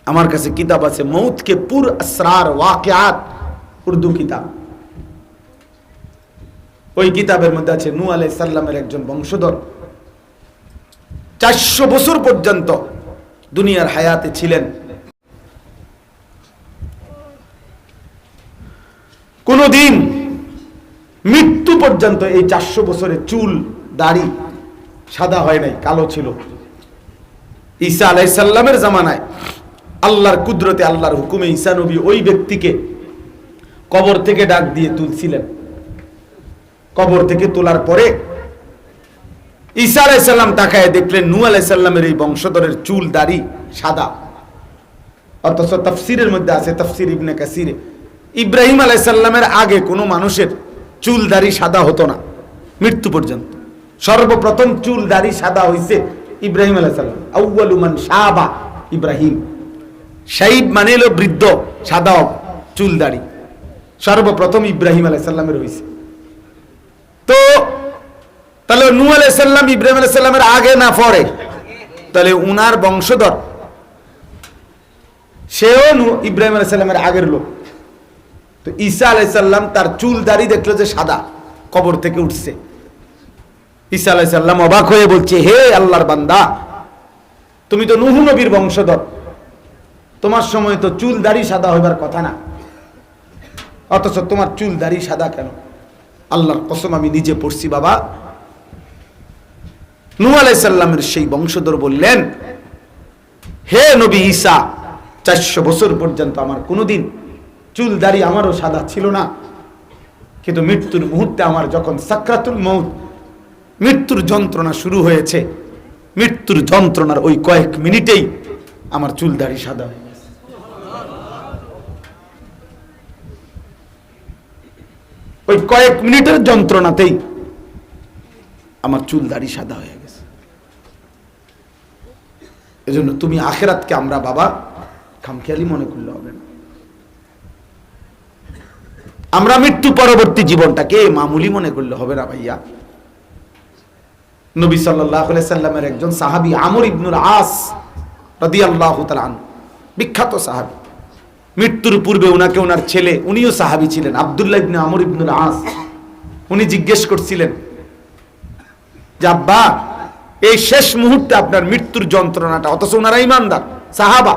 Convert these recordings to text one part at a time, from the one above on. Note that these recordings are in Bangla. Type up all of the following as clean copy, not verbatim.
আমার কাছে কিতাব আছে মৌত কে পুর আসরার ওয়াকিয়াত, উর্দু কিতাব। ওই কিতাবের মধ্যে আছে নূহ আলাইহিস সালামের একজন বংশধর 400 বছর পর্যন্ত দুনিয়ার হায়াতে ছিলেন, কোনদিন মৃত্যু পর্যন্ত এই 400 বছরের চুল দাড়ি সাদা হয় নাই, কালো ছিল। ঈসা আলাইহিস সালামের জামানায় আল্লাহর কুদরতে, আল্লাহর হুকুমে ঈসা নবী ওই ব্যক্তিকে কবর থেকে ডাক দিয়ে তুলছিলেন। কবর থেকে তোলার পরে ঈসা আলাইহিস সালাম তাকায় দেখলেন নূহ আলাইহিস সালামের এই বংশধরের চুল দাড়ি সাদা। অথচ তাফসীরের মধ্যে আছে, তাফসীর ইবনে কাসিরে, ইব্রাহিম আলাইহিস সালামের আগে কোনো মানুষের চুল দাড়ি সাদা হতো না মৃত্যু পর্যন্ত। সর্বপ্রথম চুল দাড়ি সাদা হইছে ইব্রাহিম আলাইহিস সালাম। আউয়ালু মান শাবা ইব্রাহিম। শাইব মানে হলো বৃদ্ধ, সাদা চুল দাড়ি সর্বপ্রথম ইব্রাহিম আলাইহিস সালামের হইছে। তো তাহলে নূহ আলাইহিস সালাম ইব্রাহিম আলাইহিস সালামের আগে না পরে? তাহলে উনার বংশধর সেও ইব্রাহিম আলাইহিস সালামের আগের লোক। তো ঈসা আলাইহিস সালাম তার চুল দাড়ি দেখলো যে সাদা, কবর থেকে উঠছে। ঈসা আলাইহিস সালাম অবাক হয়ে বলছে, হে আল্লাহর বান্দা, তুমি তো নূহ নবীর বংশধর, তোমার সময় তো চুল দাড়ি সাদা হইবার কথা না, অথচ তোমার চুল দাড়ি সাদা কেন? আল্লাহর কসম আমি নিজে পড়ছি বাবা। নূহ আলাইহিস সালামের সেই বংশধর বললেন, হে নবী ঈসা, 400 বছর পর্যন্ত আমার কোনোদিন চুল দাড়ি আমারও সাদা ছিল না, কিন্তু মৃত্যুর মুহূর্তে আমার যখন সাকরাতুল মউত, মৃত্যুর যন্ত্রণা শুরু হয়েছে, মৃত্যুর যন্ত্রণার ওই কয়েক মিনিটেই আমার চুল দাড়ি সাদা হয়ে গেছে। ওই কয়েক মিনিটের যন্ত্রণাতেই আমার চুল দাড়ি সাদা হয়ে গেছে। এজন্য তুমি আখিরাতকে আমরা বাবা খামখেয়ালি মনে করলে হবে না। আমরা মৃত্যু পরবর্তী জীবনটাকে মামুলি মনে করলে হবে না ভাইয়া। নবী সাল্লাল্লাহু আলাইহি সাল্লামের একজন সাহাবী আমর ইবনুল আস রাদিয়াল্লাহু তাআলা আনহু, বিখ্যাত সাহাবী। মৃত্যুর পূর্বে উনাকে ওনার ছেলে, উনিও সাহাবী ছিলেন, আব্দুল্লাহ ইবনে আমর ইবনুল আস, উনি জিজ্ঞেস করছিলেন যে আব্বা, এই শেষ মুহূর্তে আপনার মৃত্যুর যন্ত্রণাটা, অথচ ওনারা ঈমানদার সাহাবা,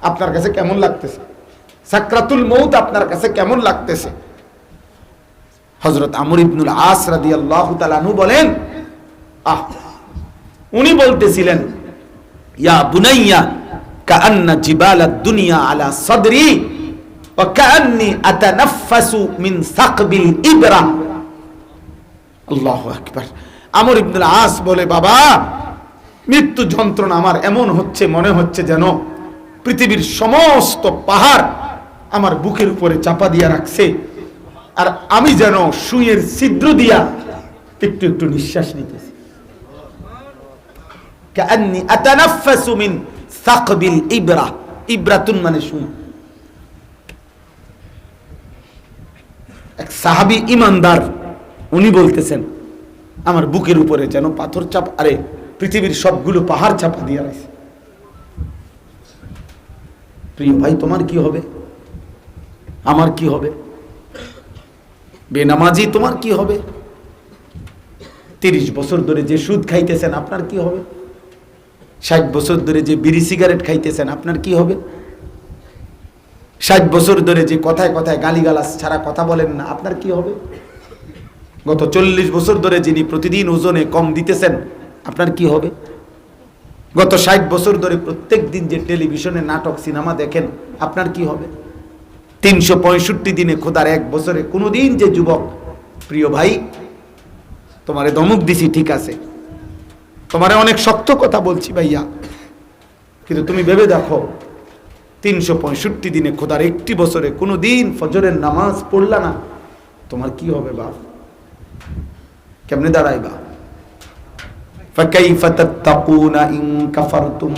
আপনার কাছে কেমন লাগতেছে? সাকরাতুল মউত আপনার কাছে কেমন লাগতেছে? হযরত আমর ইবনুল আস রাদিয়াল্লাহু তাআলা আনহু বলেন, উনি বলতেছিলেন, ইয়া বুনাইয়া কাআন্না জিবালাদ দুনিয়া আলা সাদরি ওয়া কাআন্নি আতানাফাসু মিন সাকবিল ইবরা। আল্লাহু আকবার। আমর ইবনুল আস বলে, বাবা, মৃত্যু যন্ত্রণা আমার এমন হচ্ছে, মনে হচ্ছে যেন পৃথিবীর সমস্ত পাহাড় আমার বুকের উপরে চাপা দিয়া রাখছে, আর আমি যেন সুইয়ের ছিদ্র দিয়া একটু একটু নিঃশ্বাস নিতেছি। কাআন্নি আতানাফাসু মিন সাকবিল ইবরা, ইবরাতুন মানে সুই। এক সাহাবী ঈমানদার, উনি বলতেছেন, আমার বুকের উপরে যেন পাথর চাপ, আরে পৃথিবীর সবগুলো পাহাড় চাপা দিয়া রাখছে। প্রিয় ভাই, তোমার কি হবে? আমার কি হবে? বেনামাজি তোমার কি হবে? 30 বছর ধরে যে সুদ খাইতেছেন আপনার কি হবে? 60 বছর ধরে যে বিড়ি সিগারেট খাইতেছেন আপনার কি হবে? 60 বছর ধরে যে কথায় কথায় গালিগালাজ ছাড়া কথা বলেন না আপনার কি হবে? গত 40 বছর ধরে যিনি প্রতিদিন ওজনে কম দিতেছেন আপনার কি হবে? গত 60 বছর ধরে প্রত্যেক দিন যে টেলিভিশনে নাটক সিনেমা দেখেন আপনার কি হবে? 365 দিনে খোদার এক বছরে কোনোদিন যে যুবক, প্রিয় ভাই, তোমারে ধমক দিছি ঠিক আছে, তোমারে অনেক শক্ত কথা বলছি ভাইয়া, কিন্তু তুমি ভেবে দেখো 365 দিনে খোদার একটি বছরে কোনোদিন ফজরের নামাজ পড়লা না, তোমার কি হবে বাপ? কেমনে দাঁড়াইবা? ফাকাইফা তাত্তাকুনা ইন কাফারতুম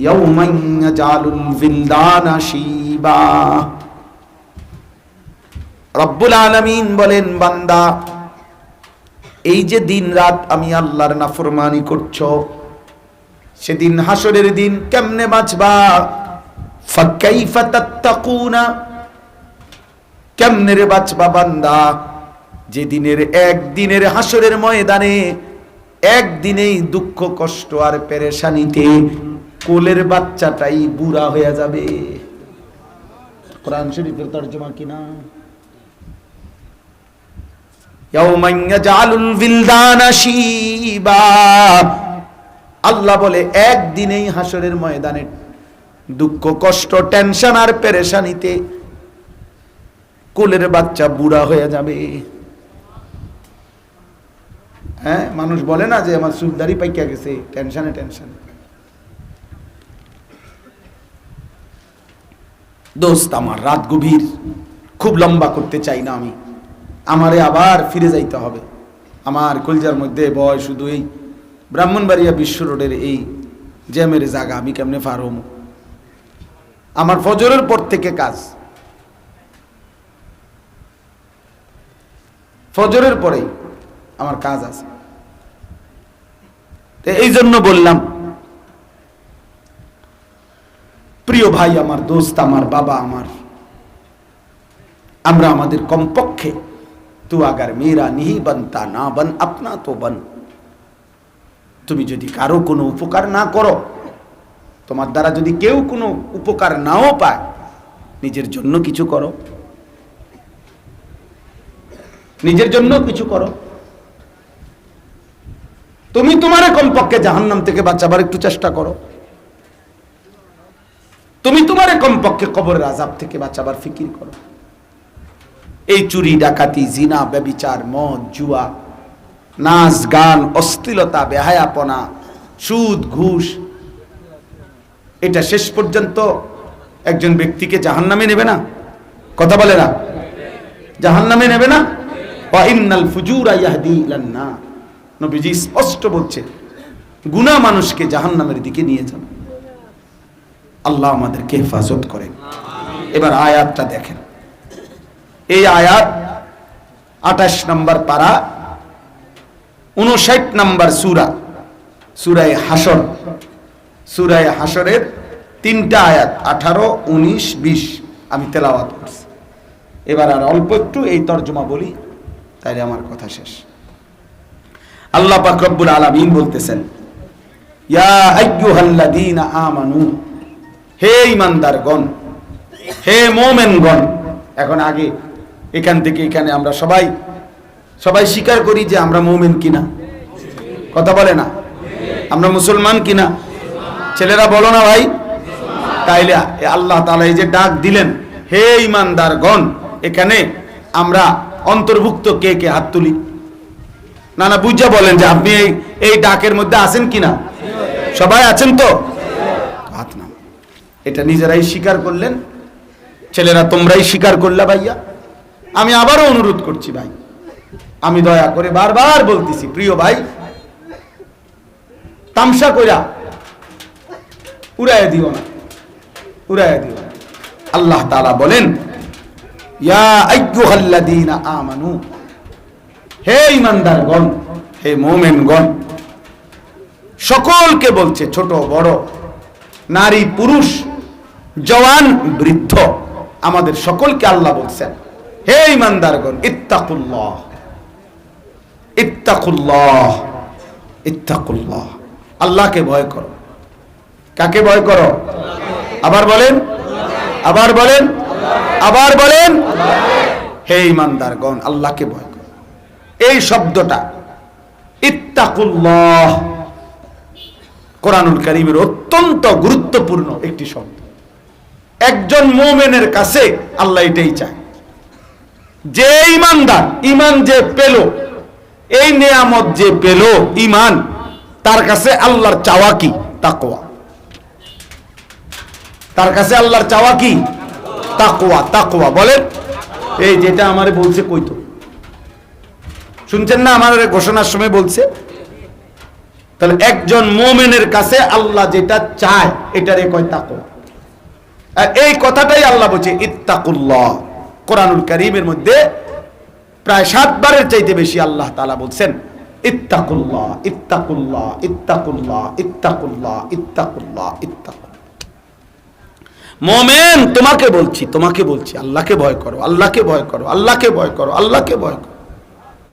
ইয়াওমান ইয়াজালুল বিলদানা শিবা। রব্বুল আলামিন বলেন, বান্দা, এই যে দিন রাত আমি আল্লাহর নাফরমানি করছো, সেদিন হাসরের দিন কেমনে বাঁচবা, ফাকাইফা তাত্তাকুনা, কেমনে রে বাঁচবা বান্দা, যেদিনের একদিনের হাসরের ময়দানে একদিনেই দুঃখ কষ্ট আর পেরেশানিতে কোলের বাচ্চাটাই বুড়া হয়ে যাবে। কোরআন শরীফের তরজমা কিনা, ইয়াউমান ইয়াজআলুল বিলদানা শিবা, আল্লাহ বলে একদিনেই হাসরের ময়দানে দুঃখ কষ্ট টেনশন আর পেরেশানিতে কোলের বাচ্চা বুড়া হয়ে যাবে। হ্যাঁ, মানুষ বলে না যে আমার চুলদারি পাইকা গেছে টেনশনে টেনশনে। দোস্ত আমার, রাত গভীর, খুব লম্বা করতে চাই না আমি, আমারে আবার ফিরে যাইতে হবে। আমার কলজার মধ্যে বয় শুধু এই ব্রাহ্মণবাড়িয়া বিশ্ব রোডের এই জ্যামের জায়গা, আমি কেমনে পার হব? আমার ফজরের পর থেকে কাজ, ফজরের পরেই আমার কাজ আছে। এই জন্য বললাম, প্রিয় ভাই আমার, দোস্ত আমার, বাবা আমার, আমরা আমাদের কমপক্ষে তু আগার মেরা নিহি বনতা না বন আপনা তো বন, তুমি যদি কারো কোনো উপকার না করো, তোমার দ্বারা যদি কেউ কোনো উপকার নাও পায়, নিজের জন্য কিছু করো, নিজের জন্য কিছু করো। তুমি তোমার কমপক্ষে জাহান্নাম থেকে বাঁচাবার একটু চেষ্টা করো, তুমি তোমার কমপক্ষে কবরের আযাব থেকে বাঁচাবার ফিকির করো। এই চুরি ডাকাতি, জিনা, ব্যভিচার, মদ, জুয়া, নাচ গান, অশ্লীলতা, বেহায়াপনা, সুদ, ঘুষ, এটা শেষ পর্যন্ত একজন ব্যক্তিকে জাহান্নামে নেবে না? কথা বলে না? জাহান্নামে নেবে না? ওয়া ইন্নাল ফুজুরা ইয়াহদি ইলান নার, নবীজি স্পষ্ট বলছেন, গুনাহ মানুষকে জাহান্নামের দিকে নিয়ে যাবে। আল্লাহ আমাদেরকে হেফাজত করেন। এবার আয়াতটা দেখেন, এই আয়াত 28 নম্বর পারা, 59 নম্বর সূরা, সূরায়ে হাসর, সূরায়ে হাসরের 3টা আয়াত 18, 19, 20 আমি তেলাওয়াত করছি। এবার আর অল্প একটু এই তরজমা বলি, তাইলে আমার কথা শেষ। আল্লাহ পাক রব্বুল আলামিন বলতেছেন, ইয়া আইয়ুহাল্লাযীনা আমানু, হে ঈমানদারগণ, হে মুমিনগণ। এখন আগে এখান থেকে এখানে আমরা সবাই স্বীকার করি যে আমরা মুমিন কিনা? কথা বলে না? আমরা মুসলমান কিনা? ছেলেরা বলো না ভাই? তাইলে আল্লাহ তাআলা এই যে ডাক দিলেন, হে ঈমানদারগণ, এখানে আমরা অন্তর্ভুক্ত কে কে? হাত তুলি। না না, বুঝা বলেন যে আপনি এই ডাকের মধ্যে আছেন কিনা? সবাই আছেন তো? হাত নাম। এটা নিজেরাই স্বীকার করলেন, ছেলেরা তোমরাই স্বীকার করলা। ভাইয়া, আমি আবারও অনুরোধ করছি ভাই, আমি দয়া করে বারবার বলতেছি, প্রিয় ভাই, তামসা কইরা উড়াইয়া দিও না, উড়াইয়া দিও না। আল্লাহ তাআলা বলেন, ইয়া আইয়ুহাল্লাযীনা আমানু, হে ঈমানদারগণ, হে মুমিনগণ, সকলকে বলছে, ছোট বড়, নারী পুরুষ, জওয়ান বৃদ্ধ, আমাদের সকলকে আল্লাহ বলছেন, হে ঈমানদারগণ, ইত্তাকুল্লাহ, ইত্তাকুল্লাহ, ইত্তাকুল্লাহ, আল্লাহকে ভয় করো। কাকে ভয় করো? আবার বলেন, আবার বলেন, আবার বলেন, হে ঈমানদারগণ, আল্লাহকে ভয় করো। এই শব্দটা ইত্তাকুল্লাহ কোরআনুল কারীমের অত্যন্ত গুরুত্বপূর্ণ একটি শব্দ। একজন মুমিনের কাছে আল্লাহ এটাই চায়, যে ঈমানদার, ঈমান যে পেল, এই নিয়ামত যে পেল ঈমান, তার কাছে আল্লাহর চাওয়া কি? তাকওয়া। তার কাছে আল্লাহর চাওয়া কি? তাকওয়া। তাকওয়া বলেন, এই যেটা আমারে বলছে, কইতো শুনছেন না? আমার ঘোষণার সময় বলছে। তাহলে একজন মুমিনের কাছে আল্লাহ যেটা চায়, এটারে কয় তাকওয়া। এই কথাটাই আল্লাহ বলছে ইত্তাকুল্লাহ। কোরআনুল কারীমের মধ্যে প্রায় 7 বারের চাইতে বেশি আল্লাহ তাআলা বলছেন ইত্তাকুল্লাহ ইত্তাকুল্লাহ ইত্তাকুল্লাহ ইত্তাকুল্লাহ ইত্তাকুল্লাহ ইত্তাকুল্লাহ। মুমিন তোমাকে বলছি আল্লাহকে ভয় করো, আল্লাহকে ভয় করো, আল্লাহকে ভয় করো, আল্লাহকে ভয় করো।